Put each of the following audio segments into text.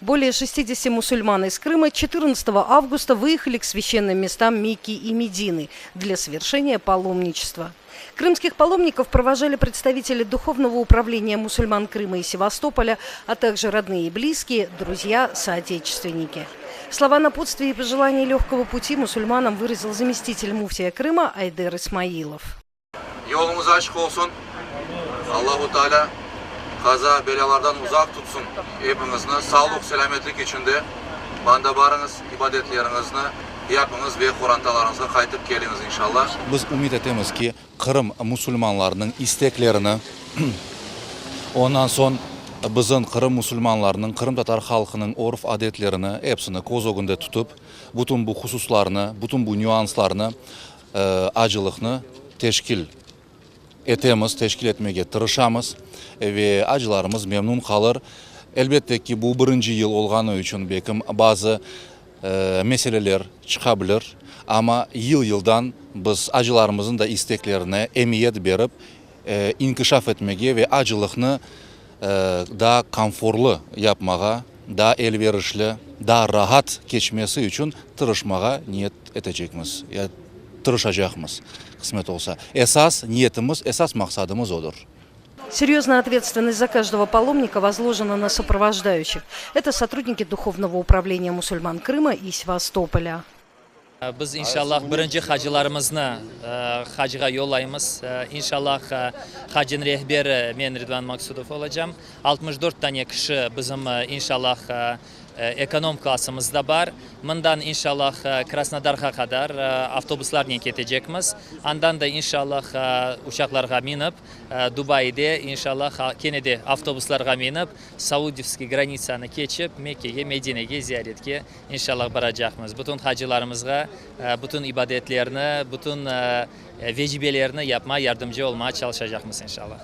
Более 60 мусульман из Крыма 14 августа выехали к священным местам Мекки и Медины для совершения паломничества. Крымских паломников провожали представители Духовного управления мусульман Крыма и Севастополя, а также родные и близкие, друзья, соотечественники. Слова напутствия и пожелания легкого пути мусульманам выразил заместитель муфтия Крыма Айдер Исмаилов. Yolumuz açık olsun. Allahu Teala kaza belalardan uzak tutsun. Hepinizni sağlık, selametlik içinde banda barınız, ibadetlerinizini yapınız ve Kur'an-talalarınızga qaytib keliniz inşallah. Biz umid etamiz ki Kırım musulmanlarının isteklerini ondan son bizning Kırım musulmanlarının, Kırım Tatar halkının orf adetlerini hepsini koz önünde tutup bütün bu hususlarını, bütün bu nüanslarını, acılıkını teşkil etmeye tırışamız ve acılarımız memnun kalır. Elbette ki bu birinci yıl olğanı için bekim bazı meseleler çıkabilir ama yıldan biz acılarımızın da isteklerine emniyet verip inkişaf etmeye ve acılıkını daha konforlu yapmaya, daha elverişli, daha rahat geçmesi için tırışmaya niyet edeceğimiz. Tırışacağımız kısmet olsa. Esas niyetimiz, esas maksadımız odur. Серьезная ответственность за каждого паломника возложена на сопровождающих. Это сотрудники Духовного управления мусульман Крыма и Севастополя. Biz inşallah birinci hacılarımızı hacıga yollayımız. İnşallah hacın rehberi men Ridvan Maksudov olacağım. 64 tane kişi bizim inşallah ekonom klasımızda var. Bundan inşallah Krasnodar'a kadar avtobuslarla ketecekmiz. Andan da inşallah uçaklarga minip Dubai'de inşallah Kennedy avtobuslarga minip Saudiyski granitsani keçip Mekke'ye, Medine'ye ziyaretke inşallah baracakmiz. Bütün hacılarımızga bütün ibadetlerini, bütün vecibelerini yapmaya yardımcı olmaya çalışacakmiz inşallah.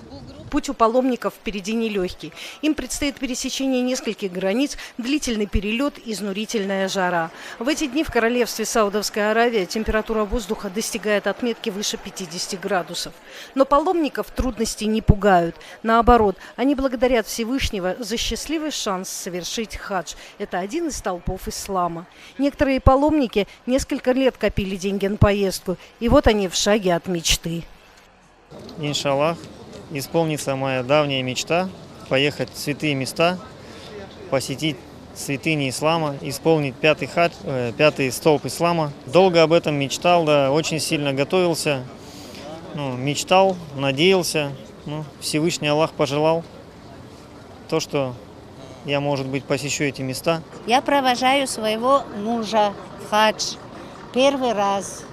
Путь у паломников впереди нелегкий. Им предстоит пересечение нескольких границ, длительный перелет, изнурительная жара. В эти дни в королевстве Саудовской Аравии температура воздуха достигает отметки выше 50 градусов. Но паломников трудности не пугают. Наоборот, они благодарят Всевышнего за счастливый шанс совершить хадж. Это один из столпов ислама. Некоторые паломники несколько лет копили деньги на поездку, и вот они в шаге от мечты. Иншаллах. Исполнится моя давняя мечта – поехать в святые места, посетить святыни ислама, исполнить пятый столб ислама. Долго об этом мечтал, да, очень сильно готовился, мечтал, надеялся. Всевышний Аллах пожелал то, что я, может быть, посещу эти места. Я провожаю своего мужа в хадж первый раз.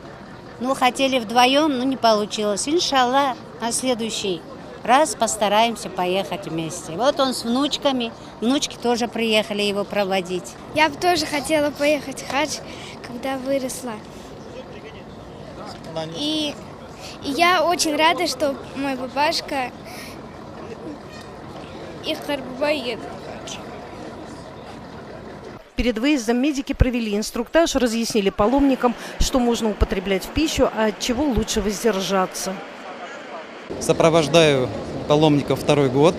Хотели вдвоем, но не получилось. Иншаллах, на следующий раз постараемся поехать вместе. Вот он с внучками. Внучки тоже приехали его проводить. Я бы тоже хотела поехать в хадж, когда выросла. И я очень рада, что мой папашка и Харбуба едут в хадж. Перед выездом медики провели инструктаж, разъяснили паломникам, что можно употреблять в пищу, а от чего лучше воздержаться. Сопровождаю паломников второй год.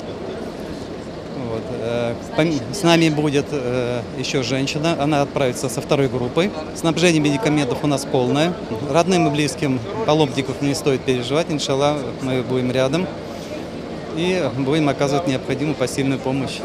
С нами будет еще женщина, она отправится со второй группой. Снабжение медикаментов у нас полное. Родным и близким паломников не стоит переживать, иншаллах, мы будем рядом и будем оказывать необходимую посильную помощь.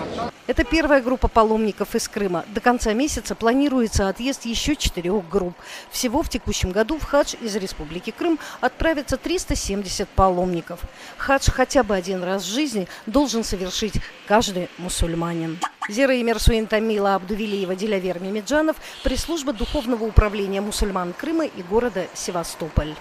Это первая группа паломников из Крыма. До конца месяца планируется отъезд еще 4 групп. Всего в текущем году в хадж из Республики Крым отправится 370 паломников. Хадж хотя бы один раз в жизни должен совершить каждый мусульманин. Зира Имерсуин Тамила Абдувилиева, Дилявер Мемеджанов, пресс-служба Духовного управления мусульман Крыма и города Севастополь.